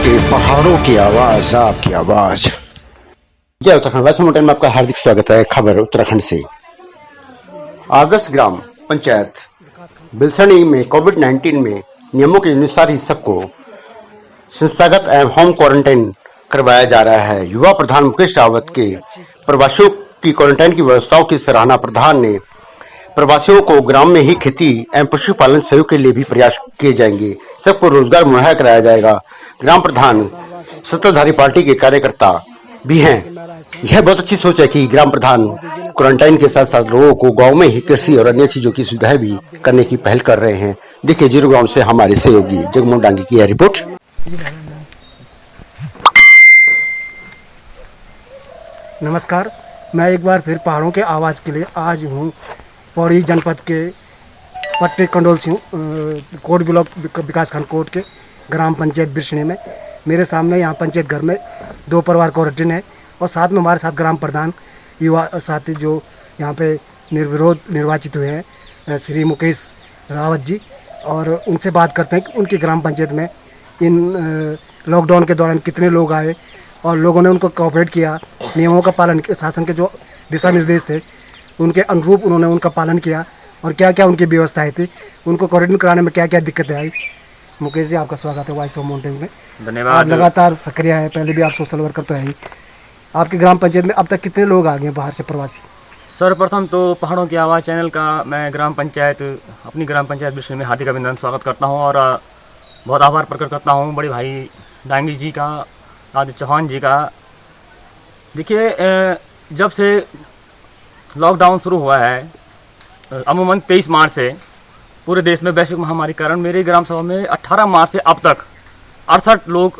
के पहाड़ों की आवाज, आपकी आवाज। जय उत्तराखंड वैसे मोटन में आपका हार्दिक स्वागत है। खबर उत्तराखंड से। आदर्श ग्राम पंचायत बिलसनी में कोविड-19 में नियमों के अनुसार ही सबको संस्थागत एवं होम क्वारंटाइन करवाया जा रहा है। युवा प्रधान मुकेश रावत के प्रवासियों की क्वारंटाइन की व्यवस्थाओं की सराहना प्रधान ने प्रवासियों को ग्राम में ही खेती एवं पशुपालन सहयोग के लिए भी प्रयास किए जाएंगे। सबको रोजगार मुहैया कराया जाएगा। ग्राम प्रधान सत्ताधारी पार्टी के कार्यकर्ता भी हैं। यह बहुत अच्छी सोच है कि ग्राम प्रधान क्वारंटाइन के साथ साथ लोगों को गांव में ही कृषि और अन्य चीजों की सुविधाएं भी करने की पहल कर रहे हैं। देखिए जीरो ग्राउंड से हमारे सहयोगी जगमोहन डांगी की यह रिपोर्ट। नमस्कार, मैं एक बार फिर पहाड़ों के आवाज़ के लिए आज हूँ पौड़ी जनपद के पट्टी कंडोल सिंह कोट ब्लॉक विकासखंड कोट के ग्राम पंचायत बिरसनी में। मेरे सामने यहाँ पंचायत घर में 2 परिवार क्वारंटीन है और साथ में हमारे साथ ग्राम प्रधान युवा साथी जो यहाँ पे निर्विरोध निर्वाचित हुए हैं श्री मुकेश रावत जी, और उनसे बात करते हैं कि उनकी ग्राम पंचायत में इन लॉकडाउन के दौरान कितने लोग आए और लोगों ने उनको कोऑपरेट किया। नियमों का पालन, शासन के जो दिशा निर्देश थे उनके अनुरूप उन्होंने उनका पालन किया और क्या क्या उनकी व्यवस्थाएं थी, उनको क्वारंटीन कराने में क्या क्या दिक्कतें आई। मुकेश जी, आपका स्वागत है वॉइस ऑफ माउंटेन में। धन्यवाद। आप लगातार सक्रिय हैं, पहले भी आप सोशल वर्कर तो है ही। आपकी ग्राम पंचायत में अब तक कितने लोग आ गए बाहर से प्रवासी? सर्वप्रथम तो पहाड़ों की आवाज़ चैनल का मैं अपनी ग्राम पंचायत बिरसनी में हार्दिक अभिनंदन स्वागत करता हूं और बहुत आभार प्रकट करता हूं बड़े भाई डांगी जी का, आदित्य चौहान जी का। देखिए, जब से लॉकडाउन शुरू हुआ है अमूमन 23 मार्च से पूरे देश में वैश्विक महामारी के कारण मेरी ग्राम सभा में 18 मार्च से अब तक 68 लोग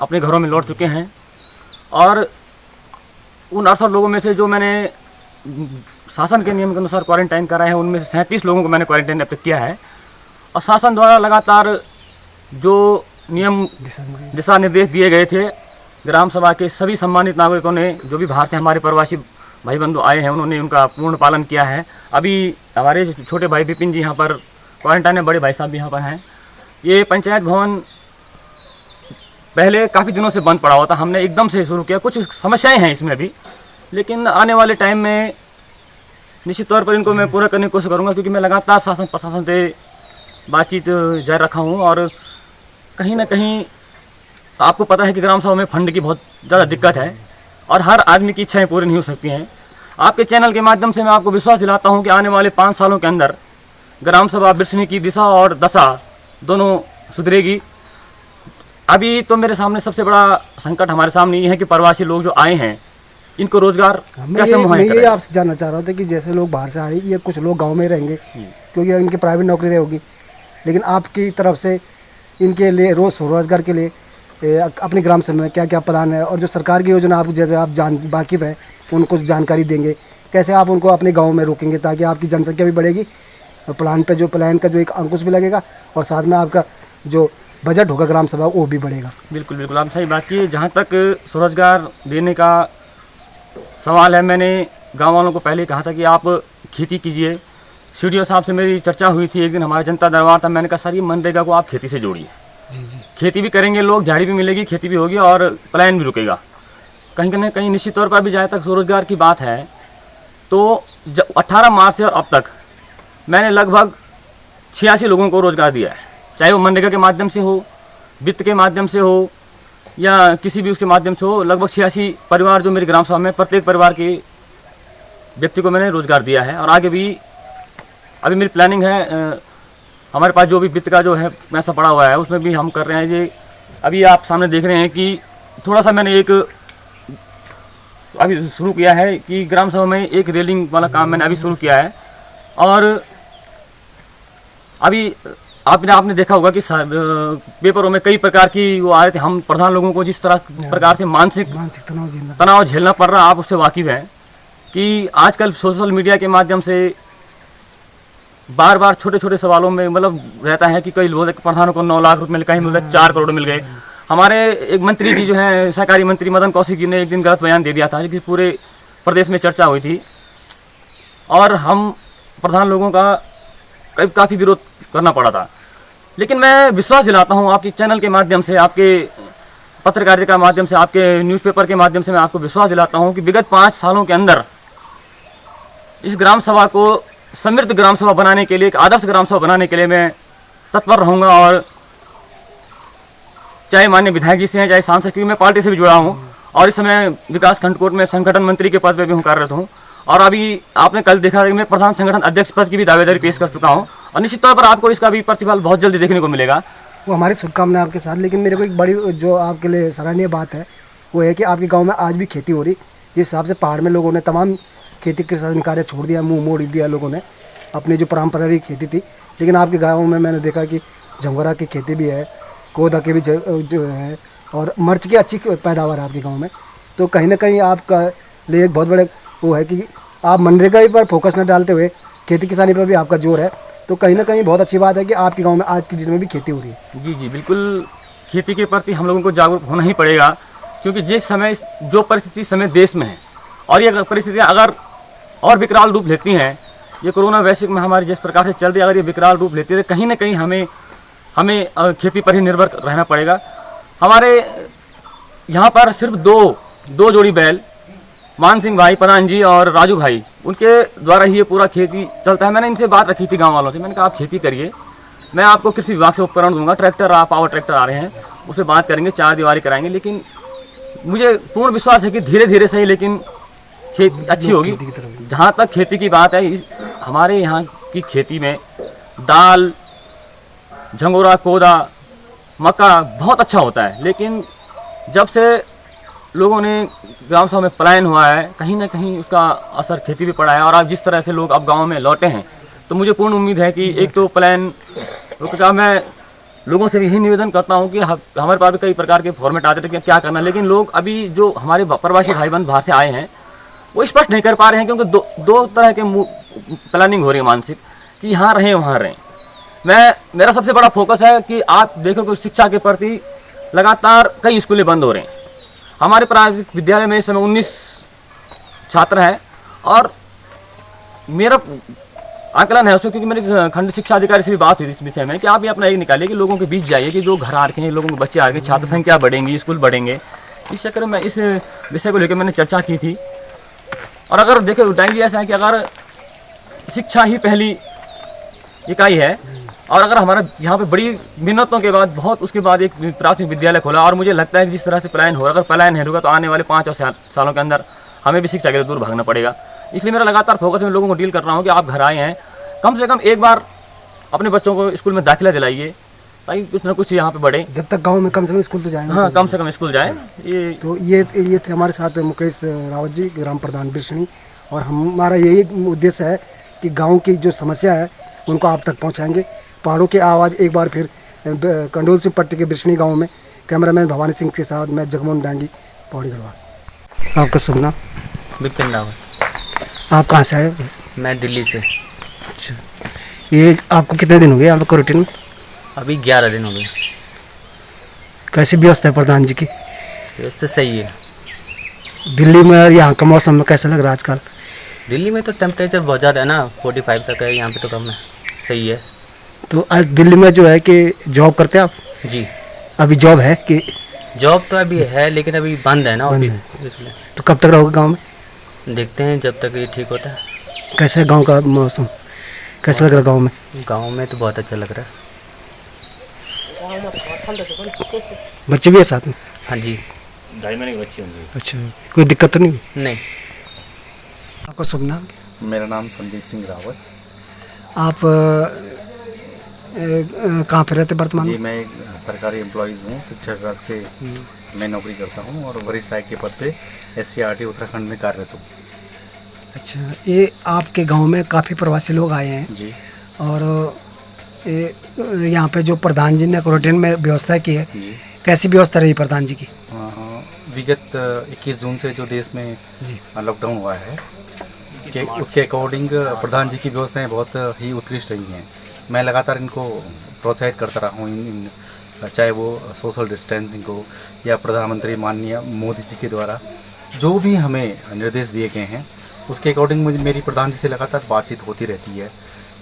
अपने घरों में लौट चुके हैं और उन 68 लोगों में से जो मैंने शासन के नियम के अनुसार क्वारंटाइन करा है उनमें से 37 लोगों को मैंने क्वारंटाइन अब तक किया है। और शासन द्वारा लगातार जो नियम दिशा निर्देश दिए गए थे, ग्राम सभा के सभी सम्मानित नागरिकों ने, जो भी बाहर से हमारे प्रवासी भाई बंधु आए हैं, उन्होंने उनका पूर्ण पालन किया है। अभी हमारे छोटे भाई विपिन जी यहाँ पर क्वारंटाइन में, बड़े भाई साहब भी यहाँ पर हैं। ये पंचायत भवन पहले काफ़ी दिनों से बंद पड़ा हुआ था, हमने एकदम से शुरू किया। कुछ समस्याएं हैं इसमें भी, लेकिन आने वाले टाइम में निश्चित तौर पर इनको मैं पूरा करने की कोशिश करूँगा, क्योंकि मैं लगातार शासन प्रशासन से बातचीत जारी रखा हूँ। और कहीं ना कहीं आपको पता है कि ग्राम सभा में फंड की बहुत ज़्यादा दिक्कत है और हर आदमी की इच्छाएं पूरी नहीं हो सकती हैं। आपके चैनल के माध्यम से मैं आपको विश्वास दिलाता हूं कि आने वाले 5 सालों के अंदर ग्राम सभा बिरसनी की दिशा और दशा दोनों सुधरेगी। अभी तो मेरे सामने सबसे बड़ा संकट हमारे सामने ये है कि प्रवासी लोग जो आए हैं इनको रोजगार कैसे मुहैया करें। मैं ये आपसे जानना चाह रहा था कि जैसे लोग बाहर से आए, ये कुछ लोग गाँव में रहेंगे क्योंकि इनकी प्राइवेट नौकरी होगी, लेकिन आपकी तरफ से इनके लिए रोजगार के लिए अपनी ग्राम सभा में क्या क्या प्लान है और जो सरकार की योजना आप जैसे आप वाकिफ़ है उनको जानकारी देंगे, कैसे आप उनको अपने गांव में रोकेंगे ताकि आपकी जनसंख्या भी बढ़ेगी और प्लान का जो एक अंकुश भी लगेगा और साथ में आपका जो बजट होगा ग्राम सभा वो भी बढ़ेगा। बिल्कुल बिल्कुल, आप सही बात की। जहाँ तक स्वरोजगार देने का सवाल है, मैंने गाँव वालों को पहले कहा था कि आप खेती कीजिए। CDO साहब से मेरी चर्चा हुई थी एक दिन, हमारा जनता दरबार था। मैंने कहा सर, ये मनरेगा को आप खेती से जोड़िए, खेती भी करेंगे लोग, झाड़ी भी मिलेगी, खेती भी होगी और पलायन भी रुकेगा कहीं ना कहीं। निश्चित तौर पर भी जहाँ तक स्वरोजगार की बात है तो 18 मार्च से अब तक मैंने लगभग 86 लोगों को रोज़गार दिया है, चाहे वो मनरेगा के माध्यम से हो, वित्त के माध्यम से हो या किसी भी उसके माध्यम से हो। लगभग 86 परिवार जो मेरी ग्राम सभा में, प्रत्येक परिवार के व्यक्ति को मैंने रोज़गार दिया है। और आगे भी अभी मेरी प्लानिंग है, हमारे पास जो भी वित्त का जो है पैसा पड़ा हुआ है उसमें भी हम कर रहे हैं। ये अभी आप सामने देख रहे हैं कि थोड़ा सा मैंने एक अभी शुरू किया है कि ग्राम सभा में एक रेलिंग वाला काम मैंने अभी शुरू किया है। और अभी आपने देखा होगा कि पेपरों में कई प्रकार की वो आ रहे थे। हम प्रधान लोगों को जिस तरह प्रकार से मानसिक तनाव झेलना पड़ रहा है, आप उससे वाकिफ़ हैं कि आजकल सोशल मीडिया के माध्यम से बार बार छोटे छोटे सवालों में मतलब रहता है कि कई लोग प्रधानों को 9 लाख रुपए मिल, कहीं मिल 4 करोड़ मिल गए। हमारे एक मंत्री जी जो हैं, सहकारी मंत्री मदन कौशिक जी ने एक दिन गलत बयान दे दिया था, जिसकी पूरे प्रदेश में चर्चा हुई थी और हम प्रधान लोगों का काफ़ी विरोध करना पड़ा था। लेकिन मैं विश्वास दिलाता हूँ आपके चैनल के माध्यम से, आपके पत्रकारिता के माध्यम से, आपके न्यूज़पेपर के माध्यम से मैं आपको विश्वास दिलाता हूँ कि विगत 5 सालों के अंदर इस ग्राम सभा को समृद्ध ग्राम सभा बनाने के लिए, एक आदर्श ग्राम सभा बनाने के लिए मैं तत्पर रहूँगा। और चाहे माननीय विधायक जी से हैं, चाहे सांसद, क्योंकि मैं पार्टी से भी जुड़ा हूँ और इस समय विकास खंड कोर्ट में संगठन मंत्री के पद पर भी हूँ, कार्यरत हूँ। और अभी आपने कल देखा कि मैं प्रधान संगठन अध्यक्ष पद की भी दावेदारी पेश कर चुका हूँ और निश्चित तौर पर आपको इसका भी प्रतिफल बहुत जल्दी देखने को मिलेगा। वो हमारी शुभकामनाएं आपके साथ। लेकिन मेरे को एक बड़ी जो आपके लिए सराहनीय बात है वो है कि आपके गांव में आज भी खेती हो रही। जिस हिसाब से पहाड़ में लोगों ने तमाम खेती किसान कार्य छोड़ दिया, मुंह मोड़ दिया लोगों ने, अपनी जो पारंपरिक खेती थी। लेकिन आपके गाँव में मैंने देखा कि झंगोरा की खेती भी है, कोदा की भी जो है, और मिर्च की अच्छी पैदावार है आपके गाँव में। तो कहीं ना कहीं आपका लिए एक बहुत बड़े वो है कि आप मनरेगा पर फोकस न डालते हुए खेती किसानी पर भी आपका जोर है। तो कहीं ना कहीं बहुत अच्छी बात है कि आपके गांव में आज की डेट में भी खेती हो रही है। जी बिल्कुल, खेती के प्रति हम लोगों को जागरूक होना ही पड़ेगा, क्योंकि जिस समय जो परिस्थिति समय देश में है और ये परिस्थितियाँ अगर और विकराल रूप लेती हैं, ये कोरोना वैश्विक महामारी जिस प्रकार से चल रही है, अगर ये विकराल रूप लेती है तो कहीं ना कहीं हमें खेती पर ही निर्भर रहना पड़ेगा। हमारे यहाँ पर सिर्फ दो जोड़ी बैल, मान सिंह भाई प्रधान जी और राजू भाई, उनके द्वारा ही ये पूरा खेती चलता है। मैंने इनसे बात रखी थी गांव वालों से, मैंने कहा आप खेती करिए, मैं आपको कृषि विभाग से उपकरण दूंगा, ट्रैक्टर पावर ट्रैक्टर आ रहे हैं, उससे बात करेंगे, 4 दीवारी कराएंगे। लेकिन मुझे पूर्ण विश्वास है कि धीरे धीरे सही लेकिन खेती अच्छी होगी। जहाँ तक खेती की बात है, हमारे यहाँ की खेती में दाल, झंगोरा, कोदा, मक्का बहुत अच्छा होता है। लेकिन जब से लोगों ने ग्राम सभा में पलायन हुआ है, कहीं ना कहीं उसका असर खेती पे पड़ा है। और अब जिस तरह से लोग अब गांव में लौटे हैं, तो मुझे पूर्ण उम्मीद है कि एक तो पलायन रुका। मैं लोगों से भी यही निवेदन करता हूं कि हमारे पास भी कई प्रकार के फॉर्मेट आते थे कि क्या करना, लेकिन लोग अभी जो हमारे प्रवासी भाई बंधु बाहर से आए हैं वो स्पष्ट नहीं कर पा रहे हैं, क्योंकि दो तरह के प्लानिंग हो रही है मानसिक, कि यहाँ रहें वहाँ रहें। मेरा सबसे बड़ा फोकस है कि आप देखो कि शिक्षा के प्रति लगातार कई स्कूलें बंद हो रहे हैं। हमारे प्राथमिक विद्यालय में इस समय 19 छात्र हैं और मेरा आकलन है उसमें, क्योंकि मेरे खंड शिक्षा अधिकारी से भी बात हुई थी इस विषय में, कि आप ये अपना एक निकालिए कि लोगों के बीच जाइए, कि जो घर आ रखे हैं, लोगों के बच्चे आ रखे हैं, छात्र संख्या बढ़ेंगी, स्कूल बढ़ेंगे। इस चक्कर में इस विषय को लेकर मैंने चर्चा की थी। और अगर देखें उठाएंगे जी, ऐसा है कि अगर शिक्षा ही पहली इकाई है और अगर हमारा यहाँ पे बड़ी मिन्नतों के बाद बहुत उसके बाद एक प्राथमिक विद्यालय खोला, और मुझे लगता है कि जिस तरह से पलायन हो रहा है, अगर पलायन है रुका तो आने वाले 5 और 7 सालों के अंदर हमें भी शिक्षा के लिए दूर भागना पड़ेगा। इसलिए मेरा लगातार फोकस में लोगों को डील कर रहा हूँ कि आप घर आए हैं, कम से कम एक बार अपने बच्चों को स्कूल में दाखिला दिलाइए, ताकि कुछ ना कुछ यहाँ पे बढ़े। जब तक गाँव में कम से कम स्कूल तो जाएंगे। हाँ, कम से कम स्कूल जाए। ये थे हमारे साथ मुकेश रावत जी, ग्राम प्रधान बिरसनी। और हमारा यही उद्देश्य है कि गाँव की जो समस्या है उनको आप तक पहुँचाएँगे। पहाड़ों की आवाज़ एक बार फिर कंडोल सिंह पट्टी के बिरसनी गाँव में। कैमरामैन भवानी सिंह के साथ मैं जगमोहन डांगी, पौड़ी गढ़वाल। आपका शुभ नाम? विपिन रावत। आप कहाँ से आए? मैं दिल्ली से। अच्छा, ये आपको कितने दिन हो गए यहाँ पर क्वारंटीन में? अभी 11 दिन हो गए। कैसी व्यवस्था है प्रधान जी की? इससे सही है। दिल्ली में और यहाँ का मौसम में कैसा लग रहा है आजकल? दिल्ली में तो टेम्परेचर बहुत ज़्यादा है ना, 45 तक है, यहाँ पे तो कम है। सही है। तो आज दिल्ली में जो है कि जॉब करते हैं आप? जी, अभी जॉब है कि? जॉब तो अभी है लेकिन अभी बंद है ना ऑफिस, इसलिए। तो कब तक रहोगे गाँव में? देखते हैं जब तक ये ठीक होता है। कैसा है गाँव का मौसम, कैसा लग रहा है गाँव में? गाँव में तो बहुत अच्छा लग रहा है। बच्चे भी है साथ में? हाँ जी। 2.5 महीने के बच्चे होंगे। अच्छा, कोई दिक्कत तो नहीं? नहीं। आपका शुभ नाम? मेरा नाम संदीप सिंह रावत। आप कहाँ पे रहते वर्तमान जी, में? मैं एक सरकारी एम्प्लॉइज़ हूँ, शिक्षा विभाग से मैं नौकरी करता हूँ और वरिष्ठ सहायक के पद पे SCRT उत्तराखंड में कार्यरत हूँ। अच्छा, ये आपके गांव में काफ़ी प्रवासी लोग आए हैं जी। और यहाँ पे जो प्रधान जी ने क्वारंटीन में व्यवस्था की है, जी। कैसी व्यवस्था रही प्रधान जी की? विगत 21 जून से जो देश में जी लॉकडाउन हुआ है, उसके अकॉर्डिंग प्रधान जी की व्यवस्थाएं बहुत ही उत्कृष्ट रही हैं। मैं लगातार इनको प्रोत्साहित करता रहा हूँ, चाहे वो सोशल डिस्टेंसिंग को या प्रधानमंत्री माननीय मोदी जी के द्वारा जो भी हमें निर्देश दिए गए हैं उसके अकॉर्डिंग मेरी प्रधान जी से लगातार बातचीत होती रहती है।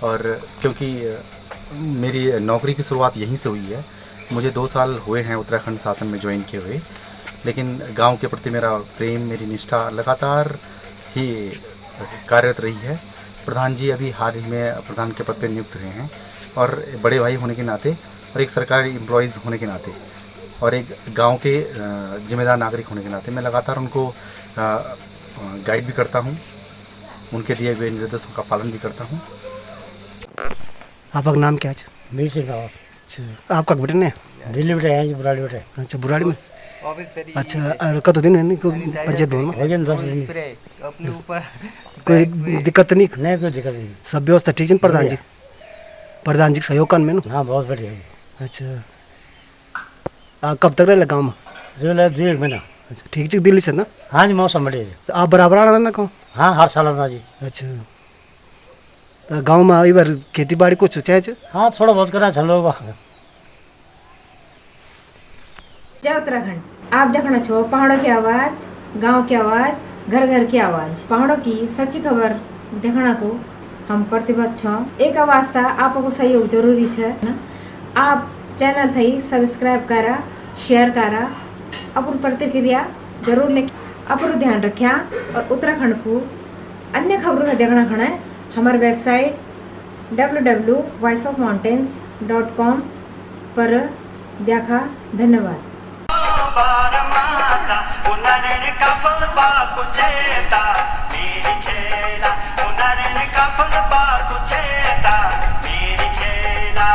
और क्योंकि मेरी नौकरी की शुरुआत यहीं से हुई है। मुझे 2 साल हुए हैं उत्तराखंड शासन में ज्वाइन किए हुए, लेकिन गांव के प्रति मेरा प्रेम, मेरी निष्ठा लगातार ही कार्यरत रही है। प्रधान जी अभी हाल ही में प्रधान के पद पर नियुक्त हुए हैं, और बड़े भाई होने के नाते और एक सरकारी एम्प्लॉयज़ होने के नाते और एक गांव के जिम्मेदार नागरिक होने के नाते मैं लगातार उनको गाइड भी करता हूं, उनके दिए हुए निर्देशों का पालन भी करता हूं। आपका नाम क्या है? मीर सिंह रावत। अच्छा, आपका बेटे ने? दिल्ली बेटे हैं जी, बुराड़ी बेटे। अच्छा, बुराड़ी में। अच्छा, और कत दिन है को पंचायत भवन में? हो गए 10 दिन। कोई दिक्कत नहीं? नहीं, कोई दिक्कत नहीं। सब व्यवस्था ठीक है प्रधान जी? प्रधान जी के सहयोग में ना? हाँ, बहुत बढ़िया है। अच्छा, कब तक रहे गाँव में? रेल 2 महीना। अच्छा, ठीक है, दिल्ली से ना? हाँ जी, मौसम बढ़िया है। तो आप बराबर आना ना कहूँ? हाँ, हर साल आना जी। अच्छा, तो गाँव में आई बार खेती बाड़ी कुछ चाहे? हाँ, थोड़ा बहुत करा छल लोग। जय उत्तराखंड। आप देखना छो पहाड़ों की आवाज, गांव की आवाज, घर घर की आवाज। पहाड़ों की सच्ची खबर देखना को हम प्रतिबद्ध छो। एक आवाज था, आपको सहयोग जरूरी है ना? आप चैनल थी सब्सक्राइब करा, शेयर करा, अपन प्रतिक्रिया जरूर लिख, अपन ध्यान रखा। और उत्तराखंड को अन्य खबरों से देखना खड़ा है हमारे वेबसाइट www.voiceofmountains.com पर देखा। धन्यवाद। बारमासा उनरण का फल बाकु चेता मेरी छेला, उनरण का फल बाकु चेता मेरी छेला।